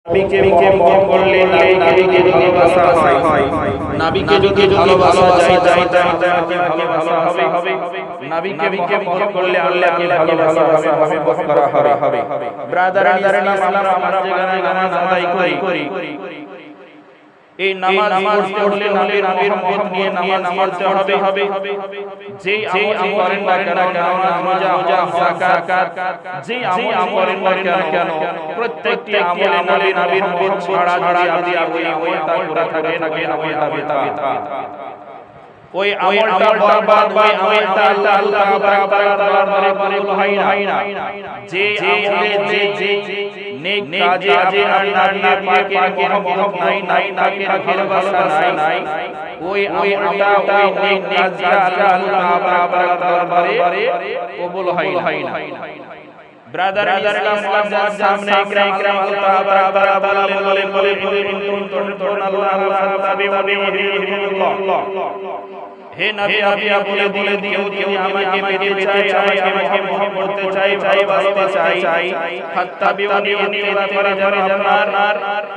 নবীকে মহব্বত করলে নবীকে ভালোবাসা হয়। নবীকে যদি ভালোবাসা যায় তাকে ভালোবাসা হবে। নবীকে মহব্বত করলে আল্লাহকে ভালোবাসা হবে, মহব্বত করা হবে। ব্রাদার আমরা যেখানে নামাজ আদায় করি, এই নামাজ পড়লে নবীর মহব্বত নিয়ে নামাজ পড়তে হবে। যেই আমল করেন না কেন, নামাজ, রোজা, যাকাত, যেই আমল করেন না কেন, প্রত্যেকটি আমলে নবীর মহব্বত ছাড়া যদি আপনি ওই আমলটা থাকে ওই আমলটা বরবাদ, ওই আমলটা আল্লাহ তাআলার কবুল হয় না। যে আমলে যে নেক কাজে আল্লাহ পাকের মহব্বত নাই, তাকে ভালোবাসা নাই, ওই আমলটা ওই নেক কাজটা আল্লাহ তাআলার দরবারে কবুল হয় না। ব্রাদার ইসলাম সামনে ইকরাম আল্লাহ তাআলা বলেন আল্লাহ হে নবী আপনি বলে দিও কেউ আমাকে পেতে চাই, আমাকে মহব্বত করতে চাই, ভালোবাসতে চাই, ফাত্তাবিউনি ইত্তিবা করে আপনার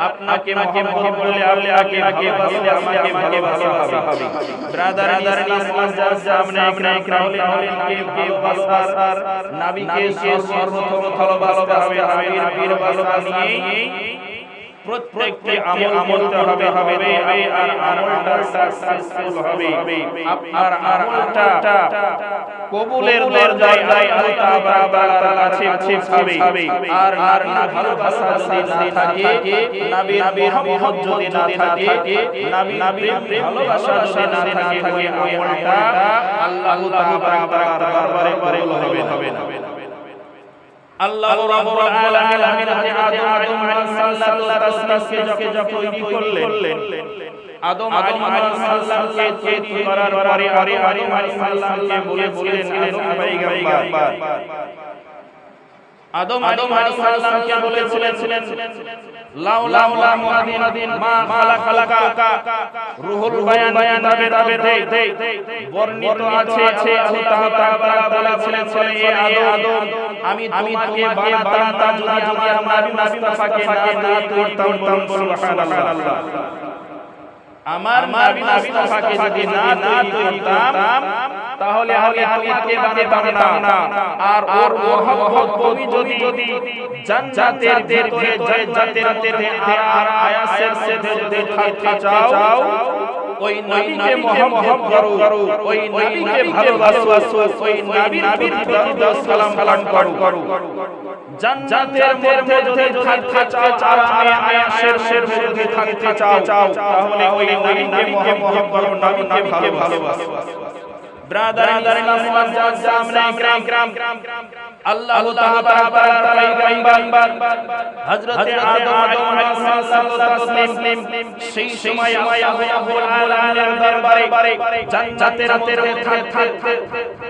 আপনাকে মহব্বত করলে আল্লাহকে ভালোবাসলে আমাকে ভালোবাসা হবে। ব্রাদার ইসলাম সামনে ইকরাম কে ভালোবাসার নবীকে সর্বপ্রথম ভালোবাসতে হবে। নবীর ভালোবাসা নিয়ে প্রত্যেকটি আমল করতে হবে আর আমলটা সাকসেসফুল হবে। আপনার আমলটা কবুলের দরজায় আল্লাহ তাআলার কাছে পৌঁছাবে। আর ভালোবাসা যদি না থাকে, নবীর মহব্বত যদি না থাকে, নবীর ভালোবাসা যদি না থাকে, ওই আমলটা আল্লাহ তাআলার দরবারে কবুল হবে না। আল্লাহ রাব্বুল আলামিন আদম আলাইহিস সালামকে যখন তৈরি করলেন, আদম আলাইহিস সালামকে তৈরি করার পরে আদম আলাইহিস সালামকে বলেছিলেন পয়গম্বর। আদম আলাইহিস সালামকে বলেছিলেন লাউলা মুহাম্মাদিন মা খালাকাকা। রুহুল বায়ান কিতাবে বর্ণিত আছে আল্লাহ তাআলা বলেছিলেন হে আদম, আমি তোমাকে বানাতাম না যদি আমার নবী মুস্তাফাকে না করতাম। সুবহানাল্লাহ। আমার নবী মুস্তাফাকে যদি না করতাম তাহলে তোমাকে বানাতাম না। আর ওর মহব্বত তুমি যদি জান্নাতের ভিতরে আর আয়াতের মধ্যে যদি থাকতে চাও, ওই নবীকে মহব্বত করো, ওই নবীকে ভালোবাসো, ওই নবীর প্রতি সালাম করো। জান্নাতের মধ্যে যদি থাকতে চাও, আয়াতের মধ্যে থাকতে চাও, তাহলে ওই নবীকে মহব্বত করো, নবীকে ভালোবাসো। ব্রাদার ইসলাম সামনে ইকরাম আল্লাহ তাআলা পয়গম্বর হযরত আদম আলাইহিস সালাম সেই সময় আল্লাহ রাব্বুল আলামিনের দরবারে জান্নাতের মধ্যে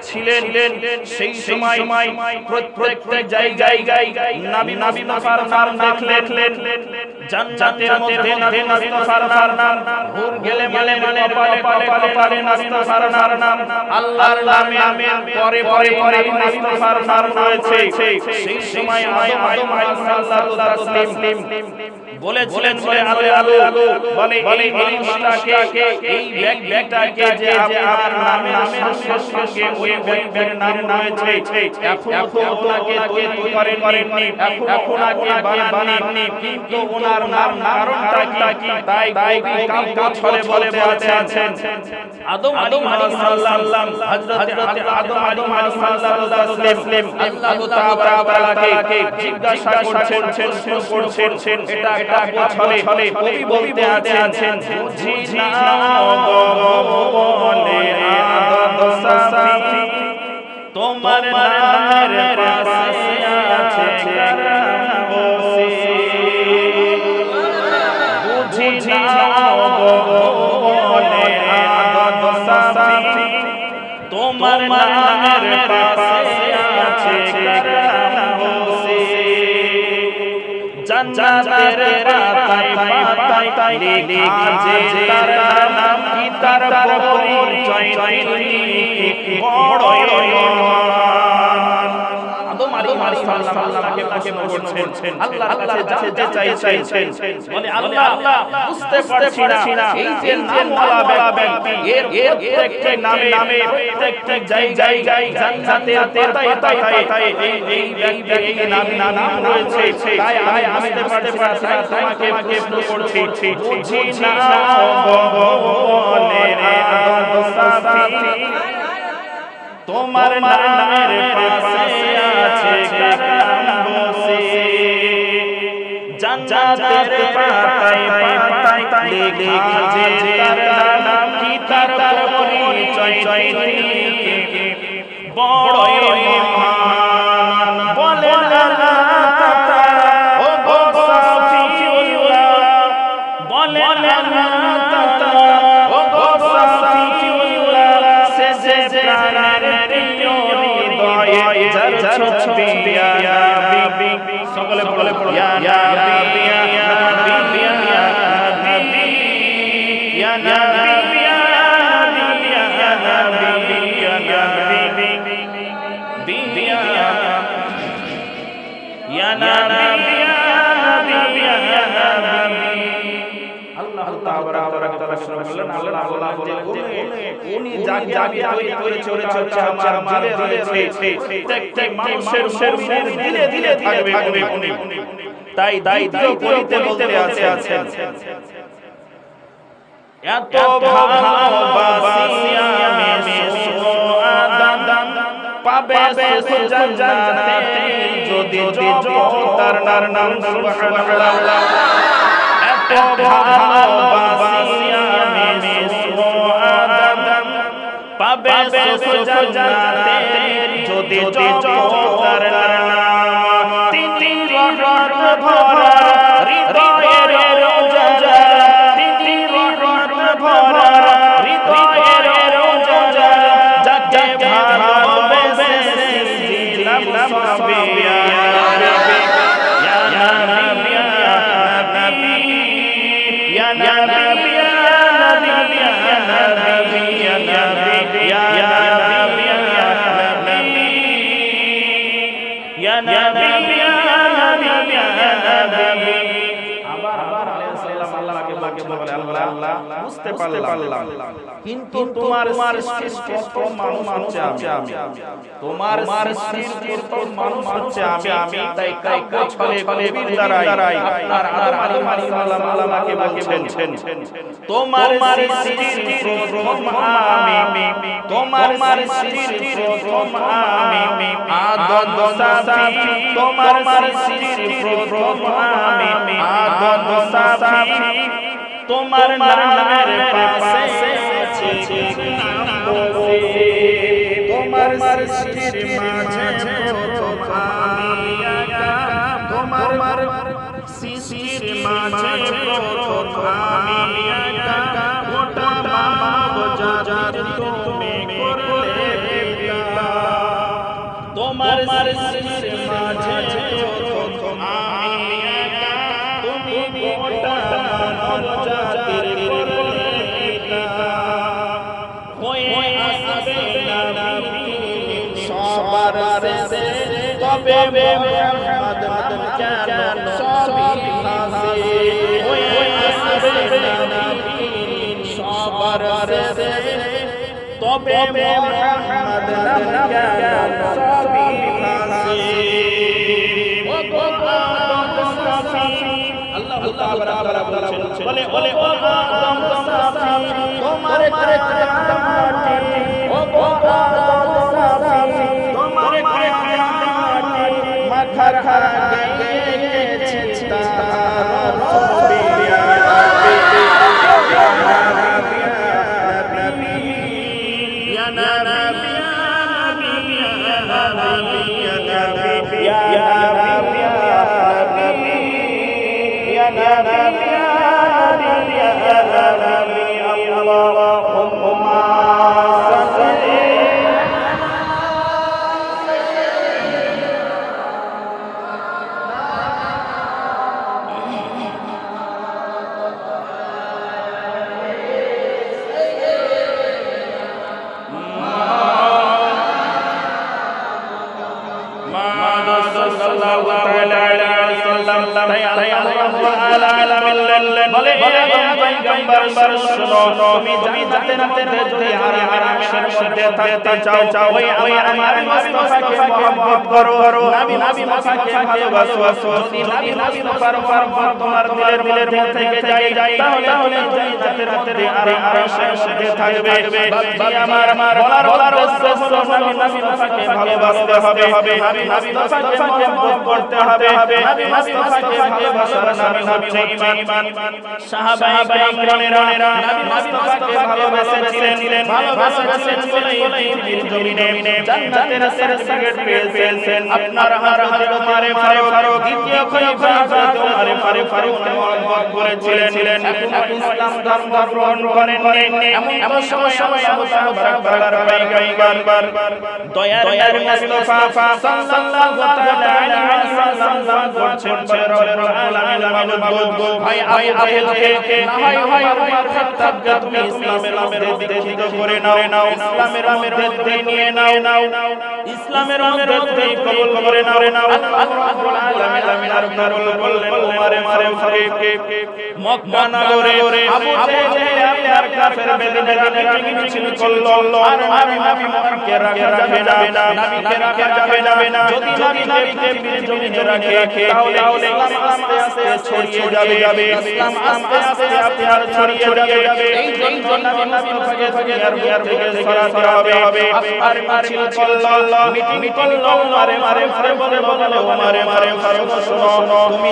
ছিলেন। সেই সময় প্রত্যেকটা জায়গায় নবী মুস্তাফার নাম লিখলেন। জান্নাতের মধ্যে নবী মুস্তাফার নাম, হুর গেলে মানে কপালে মুস্তাফার নাম, আল্লাহর নামের পরে নবী মুস্তাফার নাম রয়েছে। সেই সময় আদম আলাইহিস সালাম বলেছিলেন বলে এই মানুষটাকে, এই ব্যক্তিটাকে যে আমার নামের সঙ্গে ওই ব্যক্তির নাম রয়েছে, এখন ওনাকে তৈরি করেননি, এখন ওনাকে বানাননি, কিন্তু ওনার নাম কারণটা কি তাই কাব্য ছলে বলতে আছেন। আদম আলাইহিস সালাম হযরত আদম আলাইহিস সালাম আল্লাহ তাআলাকে জিজ্ঞাসা করছেন, এটা কাব্য ছলে কবি বলতে আছেন, বুঝি না বলে আদম সাফি তোমার নামের পাশে আছে কারাবসি। বুঝি না বলে আদম সাফি তোমার নামের পাশে আছে কারাবসি। জান্নাতের পাতায় লেখা যে তার নাম কি তার পরিচয় বড় ওয়াসাল্লামকে প্রশ্ন করছেন আল্লাহর কাছে জানতে চাইছেন বলে আল্লাহ বুঝতে পারছি না এই যে নামওয়ালা ব্যক্তি এর প্রত্যেকটি নামে প্রত্যেকটি জায়গায় জান্নাতের পাতায় এই ব্যক্তির নাম রয়েছে তাই আমি বুঝতে পারছি না তোমাকে প্রশ্ন করছি বুঝি না বলে রে সাফি তোমার নামের পাশে আছে কালাম বসে জান্নাতের পাতায় লেখা যে তার নাম কি তার পরিচয় বড়ই মহান বলেন ও গো সাফিউল্লাহ বলেন ও গো সাফিউল্লাহ সে যে প্রাণের প্রিয় হৃদয়ে যার ছবি ইয়া নবী সকলে বলে ইয়া নবী ইয়া নবী ইয়া নবী ইয়া নবী তাই দায়িত্ব করিতে বলতে আছেন এত ভালোবাসি আমি সুআদান পাবে জান্নাতে যদি তার নাম সুবহানাল্লাহ এত ভালোবাসি আমি সুআদান পাবে জান্নাতে যদি তার নাম তিন রহমত ভরা হৃদয়ের রোজা তিন রহমত ভরা হৃদয়ের রোজা যাকে ভালোবেসে দিলাম সবে ইয়া নবী ইয়া নবী ইয়া নবী বুঝতে পারলাম কিন্তু তোমার সৃষ্টির মানুষ হচ্ছে আমি তোমার সৃষ্টির মানুষ হচ্ছে আমি তাই ছলে কবির দ্বারাই আপনার আদম আলাইহিস সালাম আমাকে বলছেন তোমার সৃষ্টির প্রথম আমি তোমার সৃষ্টির প্রথম আমি আদম সাফি তোমার সৃষ্টির প্রথম আমি আদম সাফি তোমার নামের পাশে আছে নাম বসে তোমার সৃষ্টির মাঝে প্রথম আমি একা তোমার সৃষ্টির মাঝে প্রথম আমি একা গোটা মানব জাতি তুমি করলে পিতা তোমার সৃষ্টির মাঝে প্রথম আমি একা তুমি গোটা মানব জাতির করলে পিতা হয়ে আসবে নবী সবার শেষে তবে মুহাম্মদ নাম কেন সবই হাসে হয়ে আসবে নবী সবার শেষে তবে মুহাম্মদ নাম কেন সবই হাসে ও গো আদম সাফি আল্লাহ তাআলা বলছেন বলে ও আদম সাফি তোমার কাদম মাটি ও গো আদম সাফি তোমার কাদম মাটি মাথার আগে গেছে তার ছবি ইয়া নবী ইয়া নবী ইয়া নবী রাব্বুল আলামিন বললেন বলে পয়গম্বর শুনো তুমি জান্নাতের মধ্যে যদি আরামের মধ্যে থাকতে চাও ওই আমার মুস্তাফাকে মহব্বত করো নবী মুস্তাফাকে ভালোবাসো যদি নবী মুস্তাফার মহব্বত তোমার দিলের মধ্যে থেকে যায় তাহলে জান্নাতের মধ্যে আরামের মধ্যে থাকবে বাবা আমার বলার উদ্দেশ্য হলো নবী মুস্তাফাকে ভালোবাসতে হবে নবী মুস্তাফাকে মহব্বত করতে হবে নবী মুস্তাফাকে ভালোবাসার নামই হচ্ছে ঈমান সাহাবায়ে কিরামেরা নবী মুস্তাফাকে ভালোবেসেছিলেন এই পৃথিবীর জমিনে জান্নাতের সার্টিফিকেট পেয়েছেন আপনার হযরত ওমর ফারুক দ্বিতীয় খলিফা হযরত ওমর ফারুক মহব্বত করেছিলেন ইসলাম ধর্ম গ্রহণ করেননি এমন সময় আবু বকর পয়গম্বর দয়ার মুস্তাফা সাল্লাল্লাহু তাআলা আলাইহি ওয়াসাল্লাম করছেন রব্বুল আলামিন মাবুদ ভাই আবু জাহেলকে না হয় উমর খাত্তাবকে তুমি ইসলামের মধ্যে দীক্ষিত করে নাও ইসলামের মধ্যে নিয়ে নাও ইসলামের মধ্যে কবুল করে নাও রব্বুল আলামিন আর বললেন উমর ফারুককে মক্কা নগরে আবু জাহেল আপনার কাফের বেদিনের মিছিল করলো আর নবী মুহাম্মদকে রাখা যাবে না নবীকে রাখা যাবে না যদি নবীকে জমিনে রাখে তাহলে ইসলাম আস্তে আস্তে ছড়িয়ে যাবে ইসলাম আস্তে আস্তে আর ছড়িয়ে যাবে এই জন্য নবী মুহাম্মদকে আর থেকে সরাতে হবে আর মিছিল করলো মিটিং করলো মারে বলে ওমর ফারুক শোনো তুমি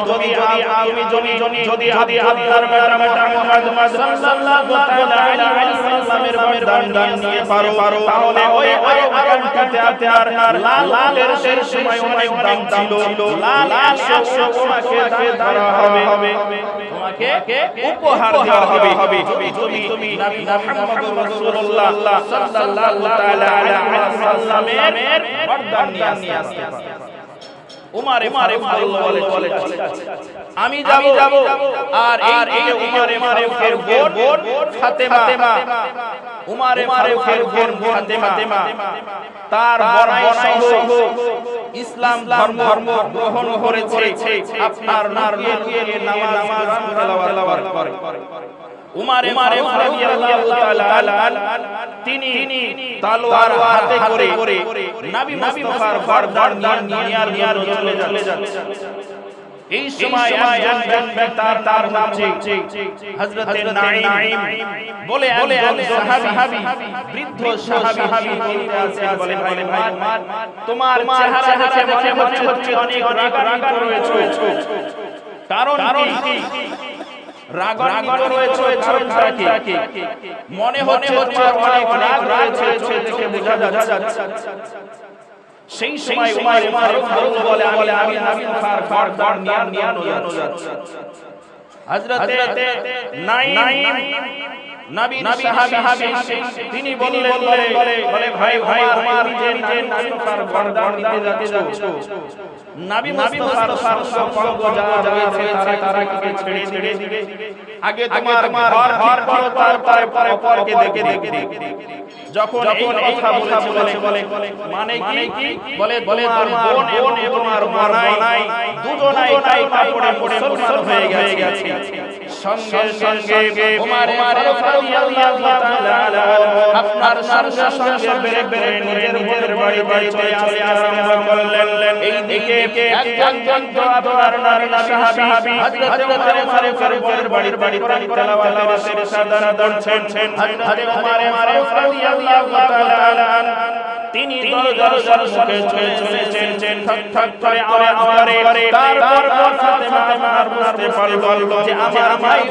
যদি আপনার বেটা মুহাম্মদ সাল্লাল্লাহু তাআলা আলাইহি ওয়াসাল্লামের দান নিয়ে পারো তাহলে ওই আকাঙ্ক্ষাতে আর লালের সময় অনেক দাম ছিল লাল তোমাকে ধরা হবে তোমাকে উপহার দেওয়া হবে তুমি নবী মুহাম্মদ রাসূলুল্লাহ সাল্লাল্লাহু তাআলা আলাইহি ওয়াসাল্লামের বরদান নিয়ে আসতে পারো উমর বলে আমি যাব আর এই উমর ফারুকের বোন ফাতেমা উমর ফারুকের বোন ফাতেমা তার বড়াই সহ ইসলাম ধর্ম গ্রহণ করেছে আপনার লুকিয়ে নামাজ তেলাওয়াত করে উমর রাদিয়াল্লাহু তাআলা তিনি তলোয়ার হাতে করে নবী মুস্তাফার বরদান নিয়ে চলে যাচ্ছেন এই সময় একজন তার নাম হচ্ছে হযরত নাঈম বলে সাহাবী বৃদ্ধ সাহাবী বলে ভাই তোমার চেহারা দেখে মনে হচ্ছে অনেক রাগ রয়েছে কারণ কি রাগান্বিত রয়েছে কারণটাকে মনে হচ্ছে অনেক রাগ রয়েছে দেখে বোঝা যাচ্ছে সেই সময় উমর ফারুক বলে আমি নবী মুহাম্মদ বরদান নিয়ে যাচ্ছি হযরত নাঈম নবী সাহাবী তিনি বললেন বলে ভাই আমার নিজে নবী মুহাম্মদ বরদান নিতে যাচ্ছি নবী মুহাম্মদ পঙ্গ যারা রয়েছে তারা কি ছেড়ে দিবে আগে তোমার ঘর করো তারপরে পরকে দেখে যখন এই কথা বলে মানে কি বলে তোমার বোন এবং তোমার মানাই দুজনাই কাপড়ে মুসলমান হয়ে গেছে সঙ্গে উমর রাদিয়াল্লাহু তাআলা আপনার সঙ্গে বেরে নিজের বাড়িতে আরম্ভ করলেন এই দিকে একজন তো আপনার নবী সাহাবী হযরত উমর ফারুকের বাড়িতে তেলাওয়াতের সাদানা করছেন হযরত উমর রাদিয়াল্লাহু তাআলা তিনি দরজার মুখে চলেছেন ঠক করে আওয়াজ করে তারপর ফাতেমা বুঝতে পারল যে আমার ভাই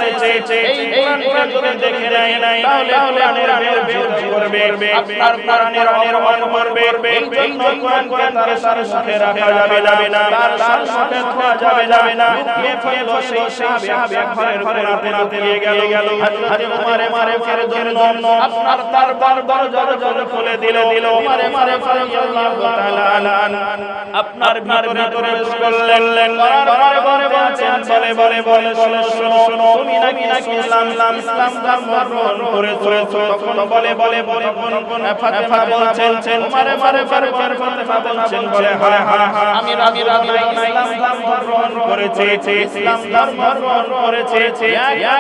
এসেছে এই কোরআন যদি দেখে নাই তাহলে কোরআনের বিরোধী করবে আপনার কোরআনের অপমান করবে এই জন্য কোরআন তার মুখে রাখা যাবে না তার মুখে ধোয়া যাবে না লুকিয়ে ফেলল সেই সাহাবী ঘরের কোণাতে নিয়ে গেল হযরত উমর ফারুকের জন্য আপনার দরজা খুলে দিলেন দিল উমরে ফারুক রাদিয়াল্লাহু তাআলা আপনার ভিতরে প্রবেশ করলেন করার পরে বলে শোনো তুমি নাকি ইসলাম ধর্ম গ্রহণ করেছো তখন বলে ফাতেমা বলছেন উমরে ফারুকের ফাতেমা বলছেন বলে হ্যাঁ আমি ইসলাম ধর্ম গ্রহণ করেছি ইসলাম ধর্ম গ্রহণ করেছি ইয়া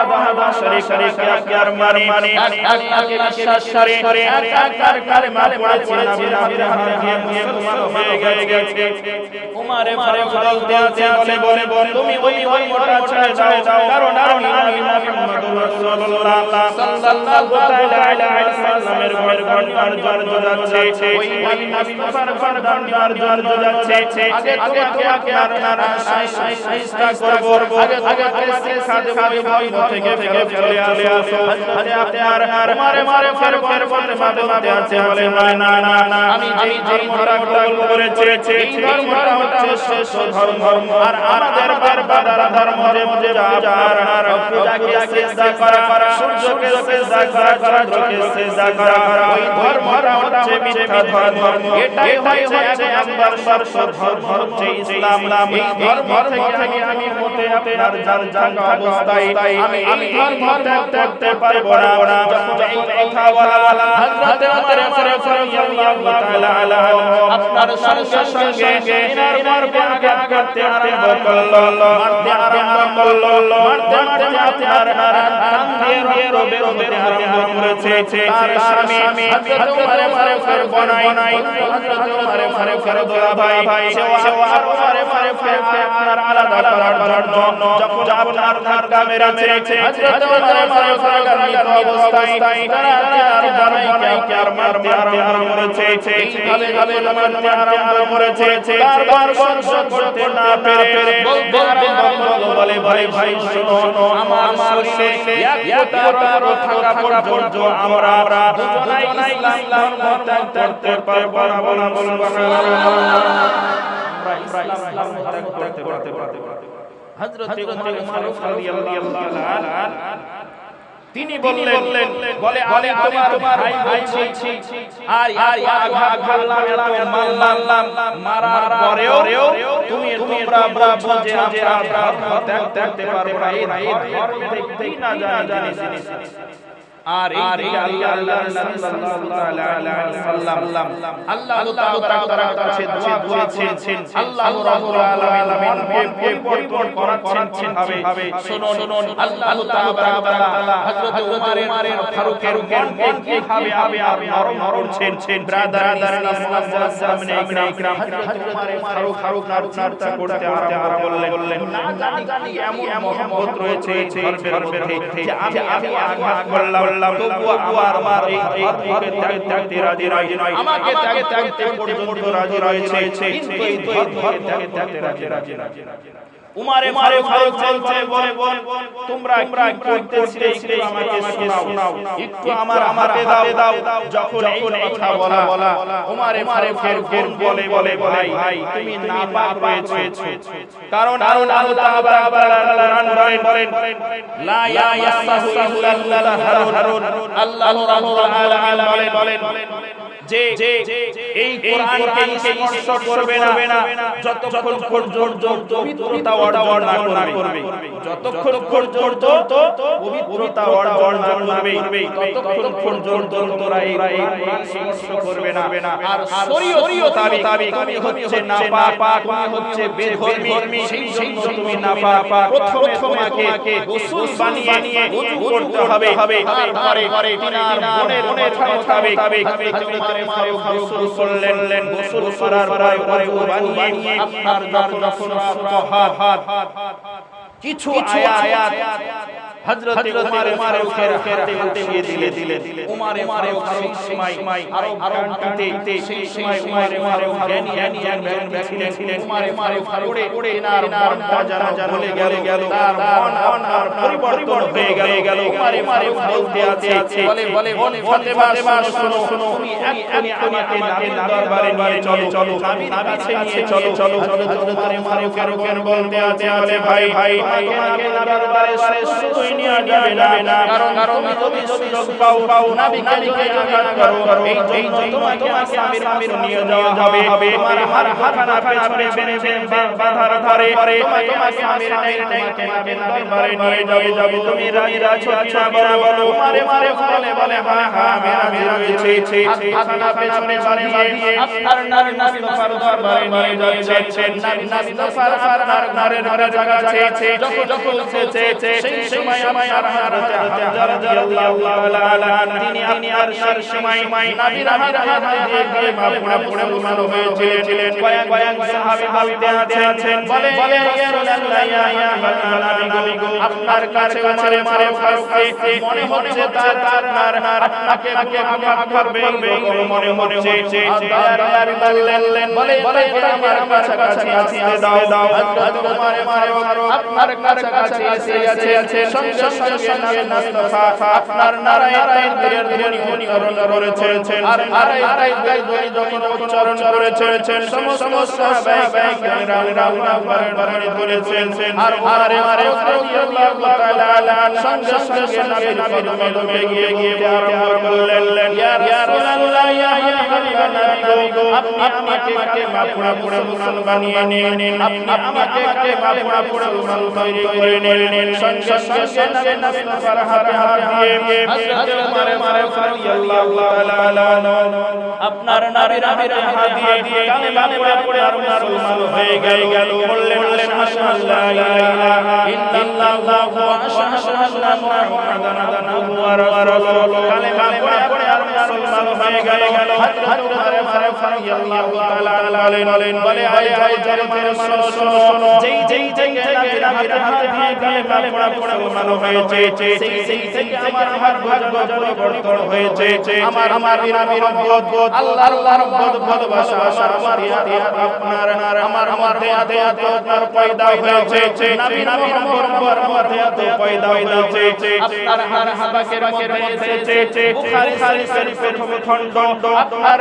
ওয়াহাদা শরীক ইয়ার মানে আল্লাহকে বিশ্বাস করে এক কালেমা পড়েছি নবীর হাদিয়ে মুসলমান হয়ে গেছে উমরে ফারুক বলে তুমি ওই মোটা ছেড়ে যাও কারণ আমি মুহাম্মদুর রাসূলুল্লাহ সাল্লাল্লাহু তাআলা আলাইহি ওয়াসাল্লামের ঘর যাচ্ছে ওই নবী মুবারকের ঘর যাচ্ছে আগে তোমাকে আপনারা সাইস্তা করব আগে শিক্ষা দেব ওই ভয় থেকে চলে আসো আপনার উমরে ফারুকের ফাতেমা বলতে আছে বলে না আমি যেই ধর্মটা গ্রহণ করেছি এই ধর্মটা হচ্ছে শ্রেষ্ঠ ধর্ম আর আমাদের বারবার ধর্ম পূজা আপনার পূজাকে সিজদা করা সূর্যকে সিজদা করা চন্দ্রকে সিজদা করা ওই ধর্মটা হচ্ছে মিথ্যা ধর্ম এটাই হচ্ছে একবার সর্ব ধর্ম হচ্ছে ইসলাম এই ধর্ম থেকে আমি হতে আপনার জানগা অবস্থায় আমি ধর্ম ত্যাগ করতে পারবো না যখন এই কথা বলা হযরত উমর ফারুক রাদিয়াল্লাহু তাআলা আপনার সঙ্গে ইনার মারকে আঘাত করতে আরম্ভ করলো মারতে আপনার কান দিয়ে রবে আরম্ভ করেছে তার স্বামী হযরত উমর ফারুক বনাই হযরত উমর ফারুকের দুলাভাই উমর ফারুক আপনার আলাদা করার জন্য যখন আপনার ধাক্কা মেরেছে হযরত উমর ফারুক মৃত অবস্থায় তারা বনাইকে আর মারতে আরম্ভ করেছে এইভাবে মারতে আরম্ভ করেছে বারবার স্পর্শ করতে না পেরে বলে ভাই শোনো আমার শরীরে এক ফোঁটা রক্ত থাকা পর্যন্ত আমরা দুজনাই ইসলাম ধর্ম ত্যাগ করতে পারবো না বলুন আমরা ইসলাম ত্যাগ করতে পারবো হযরত উমর ফারুক রাদিয়াল্লাহু তাআলা তিনি বললেন বলে আমি তোমার ভাই বলছি আর আঘাত মারলাম মারার পরেও তোমরা বলছো যে আমরা ধর্ম ত্যাগ করতে পারবো না এই ধর্ম দেখতে না জানি আর এই আল্লাহ সাল্লাল্লাহু তাআলা আলাইহি ওয়াসাল্লাম আল্লাহ তাআলার কাছে দোয়া করেছেন আল্লাহ রাব্বুল আলামিন পরিবর্তন করাচ্ছেন ভাবে শুনুন আল্লাহ তাআলা হযরত উমরের ফারুকের মন কিভাবে আর নরম করছেন ব্রাদার সামনে ইকরাম হযরত উমরের ফারুক নার্তা করতে আরম্ভ করলেন না জানি এমন মহব্বত রয়েছে ধর্মের মধ্যে যে আমি আঘাত করলাম তবুও আমার এই ধর্মকে ত্যাগতে রাজি নয় আমাকে ত্যাগতে পর্যন্ত রাজি রয়েছে কিন্তু এই ধর্মকে ত্যাগতে রাজি উমরে ফারুক বলছে বল তোমরা কি করতেছিলে একটু আমাকে শোনাও একটু আমাকে দাও যখন এই কথা বলা উমরে ফারুক বলে ভাই তুমি নাপাক রয়েছে কারণ আল্লাহ তাআলা বলেন লা ইয়াসাহু ইল্লাল্লাহ হারুন আল্লাহ রাব্বুল আলামিন বলেন যে এই কোরআনকে স্পর্শ করবে না যতক্ষণ পর্যন্ত পবিত্রতা অর্জন না করবে যতক্ষণ পর্যন্ত পবিত্রতা অর্জন না করবে ততক্ষণ পর্যন্ত তোমরা এই কোরআন স্পর্শ করবে না আর শরীয়ত মোতাবেক তুমি হচ্ছে নাপাক তুমি হচ্ছে বেধর্মী সেই জন্য তুমি নাপাক প্রথমে তোমাকে গোসল বানিয়ে ওযু করতে হবে তারপরে তিনার মনের কথা মোতাবেক ফারুক গোসল করলেন গোসল করার পরে ওযু বানিয়ে আপনার যখন তাহার কিছু আয়াত হযরত উমর ফারুকের হাতে উঠিয়ে দিলেন উমর ফারুক সময় আরব কান্ট্রিতে সেই সময় উমর ফারুক জ্ঞানী ছিলেন উমর ফারুক পড়ে এনার মনটা যেন ভুলে গেল তার মন আর পরিবর্তন হয়ে গেল উমর ফারুক বলতে আছে বলে ফাতেমা শোনো তুমি এক্ষুনি আমাকে নবীর দরবারে নিয়ে চলো নবীর কাছে নিয়ে চলো হযরত উমর ফারুক বলতে আছে ভাই তোমাকে নবীর দরবারে নেওয়া যাবে না, কারণ তুমি যদি সুযোগ পাও নবীকে যদি আঘাত করো, এই জন্য তোমাকে আসামির নিয়ে যাওয়া হবে, তোমার হাত পেছনে বেঁধে বাঁধার ধরে তোমাকে আসামির নেই দরবারে নিয়ে যাবে। তুমি রাজি আছো কিনা বলো। মারে বলে হ্যাঁ আমি রাজি আছি। হাত পেছনে বাঁধিয়ে আপনার নবী মুস্তাফার দরবারে নিয়ে যাচ্ছেন। নবী মুস্তাফার আপনার ঘরের কাছে যখন পৌঁছেছে সেই সময় আমার হযরত হামজা রাদিয়াল্লাহু তাআলা তিনি আপনার সময় নবীর হাত দিয়ে মাফুরা পড়ে মুসলমান হয়েছিলেন। কয়েক সাহাবী আছেন বলে ইয়া রাসূলুল্লাহ ইয়া হাবিব গো, আপনার কাছে উমরে ফারুককে মনে হচ্ছে তার আপনাকে আঘাত করবে মনে হচ্ছে। দয়ার বললেন বলে আমার কাছে আসতে দাও। হযরত উমরে ফারুক আপনার কাছে এসে সঙ্গে নবী মুস্তাফা আপনার নারায়ে তাকবীরের ধ্বনি করেছেন। আর নারায়ে তাকবীর যখন উচ্চারণ করেছেন সমস্ত সাহাবায়ে কেরাম ধ্বনি তুলেছেন। আর উমরে ফারুক রাদিয়াল্লাহু তাআলা সঙ্গে নবীর কদমে গিয়ে আরম্ভ করলেন, ইয়া রাসূলুল্লাহ ইয়া হাবিবাল্লাহ গো, আপনি আমাকে মাফুরা পড়ে মুসলমান বানিয়ে নিন, আপনি আমাকে মাফুরা পড়ে মুসলমান তৈরি করে নিন। সঙ্গে নবী মুস্তাফার হাতে দিয়ে হযরত উমরে ফারুক রাদিয়াল্লাহু তাআলা আপনার নবীর হাতে দিয়ে কালেমা পড়ে আর মুসলমান হয়ে গেল। বললেন আশহাদু আল্লা ইলাহা ইল্লাল্লাহ ওয়া আশহাদু আন্না মুহাম্মাদান আবদুহু ওয়া রাসূলুহু। কালেমা পড়ে আর মুসলমান হয়ে গেল। হযরত উমরে ফারুক রাদিয়াল্লাহু তাআলা বলে আয় জনতার শোনো, যেই নবীর হাতে দিয়ে কালেমা পড়ে মুসলমান হয়েছে সেই থেকে আমার ভাগ্য পরিবর্তন হয়েছে। আমার নবীর মহব্বত আল্লাহর ভালোবাসা আমার আপনার আমার মধ্যে আপনার পয়দা হয়েছে। নবীর মহব্বত পয়দা হয়েছে। আপনার হাবাকের মধ্যে এসেছে। বুখারী শরীফের খণ্ড আপনার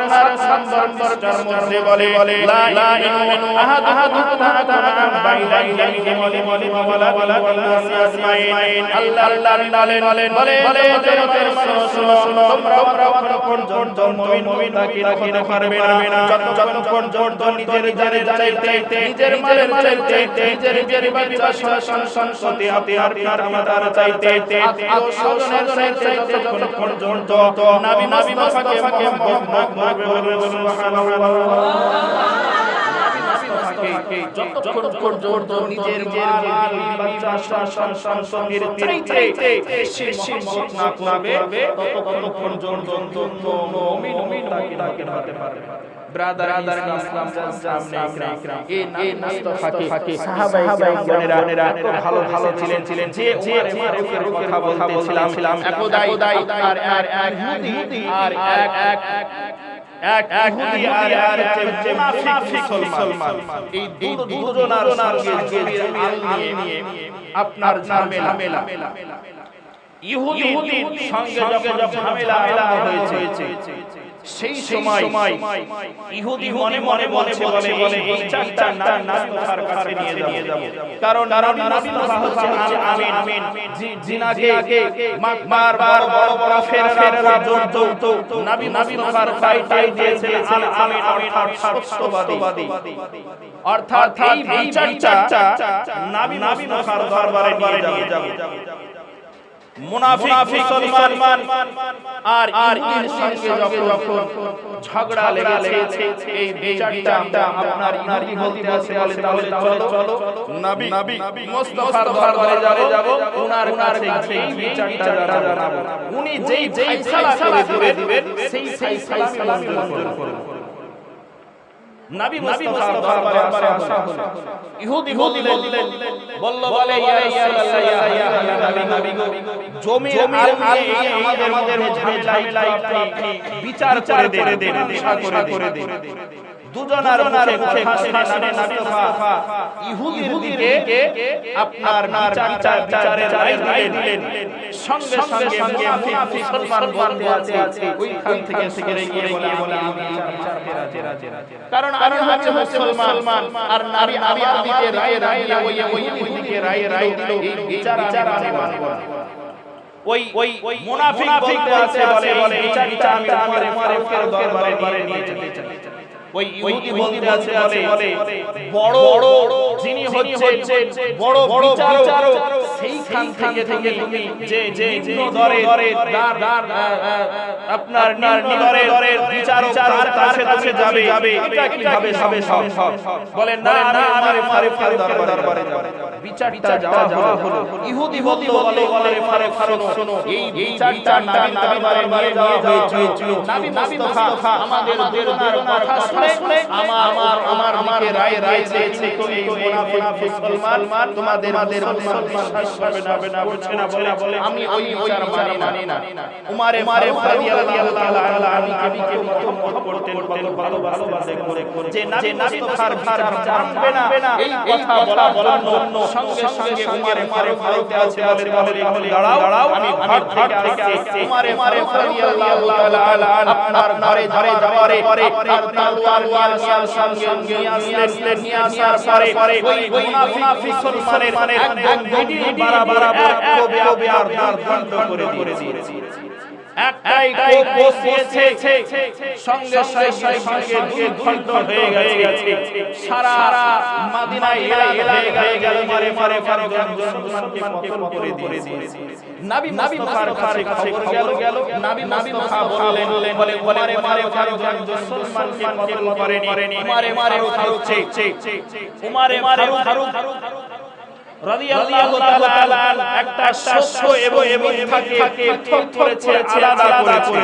সন্দর্ভের মধ্যে বলে লা ইউমিনু আহাদুকুম হাত্তা বাইনা ইয়ামিহি ওয়ালা আজমাইন। আল্লাহ বলে জনতার শোনো, তোমরা পর্যন্ত মুমিন তাকিয়ে পারবে না যতক্ষণ পর্যন্ত নিজের চাইতে নিজের মালের চাইতে নিজের বাচ্চা সন্তান আপনার মাতার চাইতে আত্মীয় স্বজনের চাইতে যতক্ষণ পর্যন্ত নবী মুস্তাফাকে মহব্বত করবে সুবহানাল্লাহ। যতক্ষণ পর্যন্ত নিজের মাল বাচ্চা সন্তানের চাইতে বেশি মহব্বত না করবে ততক্ষণ পর্যন্ত মুমিন তাকিয়ে হতে পারবে। ব্রাদার ইসলাম সামনে ইকরাম এই মুস্তাফাকে সাহাবায়ে কেরামেরা ভালো ছিলেন যে উমরে ফারুকের কথা বলতেছিলাম। একদাই আর ইহুদি আর এক ইহুদি আর মুনাফিক মুসলমান, এই দুজনার সঙ্গে আল নিয়ে আপনার ঝামেলা। ইহুদির সঙ্গে যখন ঝামেলা হয়েছে সেই সময় ইহুদি মনে বলে এই চারটা নবী মুস্তাফার কাছে নিয়ে যাব। কারণ নবী মুস্তাফা হচ্ছে আমিন, জিনাকে বারবার বড় ফেরেরা যুদ্ধ নবী মুস্তাফার টাইটেল দিয়েছেন আল আমিন অর্থাৎ সত্যবাদী। অর্থাৎ এই চারটা নবী মুস্তাফার দরবারে নিয়ে যাব। মুনাফিক মুসলমান আর ইহুদির সঙ্গে যখন ঝগড়া লেগেছে এই বিচারটা আপনার ইহুদি বলতে বলে তাহলে চলো নবী মুস্তাফার দরবারে যাব, ওনার কাছে এই বিচারটা জানাবো। উনি যেই ফয়সালা করে দিবেন সেই ফয়সালা মঞ্জুর করব। নবী মুস্তাফার দরবারে আসা হলো। ইহুদি বললে ইয়া রাসূলুল্লাহ ইয়া নবী গো, জমির আল নিয়ে আমাদের ঝামেলা আপনি বিচার করে দেন, করে দেন। দুজনার মুখে শুনে নবী মুস্তাফা ইহুদির দিকে আপনার বিচারের রায় দিলেন। সঙ্গে মুনাফিক মুসলমান বলতে আছে ওইখান থেকে গিয়ে বলে আমি কারণ আমি হচ্ছে মুসলমান আর নবী আমাকে রায় ওই ইহুদিকে রায় দিল, এই বিচার আমি মানব না। ওই মুনাফিক বলতে আছে বলে বিচারটা আমি উমরে ফারুকের দরবারে নিয়ে যেতে চাই। ওই ইহুদি বলতে আছে বলে বড় যিনি হচ্ছেন বড় বিচারক সেইখান থেকে তুমি যে নিম্ন দরের আপনার নিম্ন দরের বিচারক তার কাছে যাবে এটা কিভাবে সম্ভব? বলেন না আমি ফারুকের দরবারে যাব। বিচারটা যাওয়া হলো। ইহুদি বলে ফারুক শোনো, এই বিচারটা নবীর দরবারে নিয়ে যাওয়া হয়েছিল। নবী মুস্তাফা আমাদের বেদনার কথা শুনে আমার রায় চেয়েছে তুমি মুনাফিক মুসলমান তোমাদের বিশ্বাস করবে না বলছে না বলে আমি ওই বিচার মানি না। উমরে রাদিয়াল্লাহু তাআলা নবীকে মহব্বত করতেন, ভালোবাসতেন যে নবী মুস্তাফার বিচার জানবে না এই কথা বলার জন্য সঙ্গে উমরে ফারুক আছে বলে দাঁড়াও আমি ঘর থেকে আসছি। উমরে রাদিয়াল্লাহু তাআলা আপনার ঘরে যাওয়ার পরে আপনার তলোয়ার সঙ্গে নিয়ে আসার পরে ওই মুনাফিক মুসলমানের একদম মিডিল বরাবর কবে আর দণ্ড করে দিয়েছে। একটাই কোপ বসিয়েছে, সঙ্গে দুর্গন্ধ হয়ে গেছে। সারা মদিনায় হয়ে গেল মারে ফারুক মুসলমানকে কতল করে দিয়েছে। নবী মুস্তাফার কাছে খবর গেল। নবী মুস্তাফা বলে মারে ফারুক মুসলমানকে কতল করেনি। মারে ফারুক উমরে ফারুক রাদিয়াল্লাহু তাআলা একটা সত্য এবং মিথ্যাকে পৃথক করেছে, আলাদা করেছে।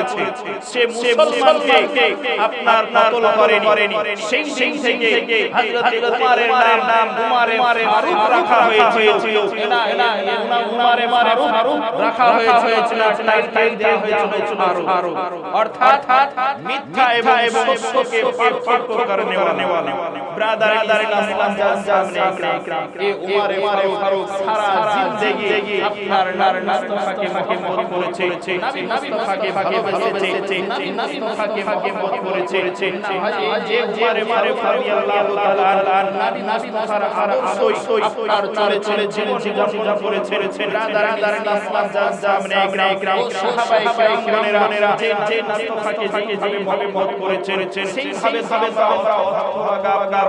সে মুসলমানকে আপনার কতল করেনি। সেই থেকে হযরত উমরের নাম উমরে ফারুক রাখা হয়েছিল। উমরে ফারুক রাখা হয়েছিল, টাইটেল দেওয়া হয়েছিল ফারুক। অর্থাৎ মিথ্যা এবং সত্যকে পার্থক্য করে নেওয়া। ব্রাদার ইসলাম জাননে ইকরাম এ উমরে ফারুক সারা জিন্দেগি আপনার মুস্তাফাকে মহব্বত করেছে, নবী মুস্তাফাকে ভালোবেসেছে, নবী মুস্তাফাকে মহব্বত করেছে। যে উমরে ফারুক রাদিয়াল্লাহু তাআলা নবী মুস্তাফার আদর্শই আপনার চলে জীবন করেছে। ব্রাদার ইসলাম জাননে ইকরাম সাহাবায়ে কিরামেরা যে মুস্তাফাকে যেভাবে মহব্বত করেছেন সেইভাবে আমরা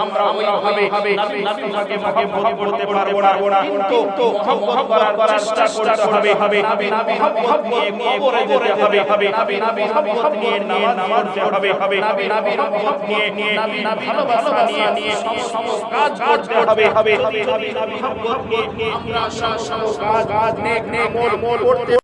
আমরা ওইভাবে নবী মুস্তাফাকে মহব্বত করতে পারবো না, কিন্তু মহব্বত করার চেষ্টা করতে হবে। মহব্বত নিয়ে কবরে যেতে হবে, মহব্বত নিয়ে নামাজ পড়তে হবে, মহব্বত নিয়ে ভালোবাসা নিয়ে সমস্ত কাজ করতে হবে। মহব্বত নিয়ে আমরা সমস্ত কাজ নেক আমল করতে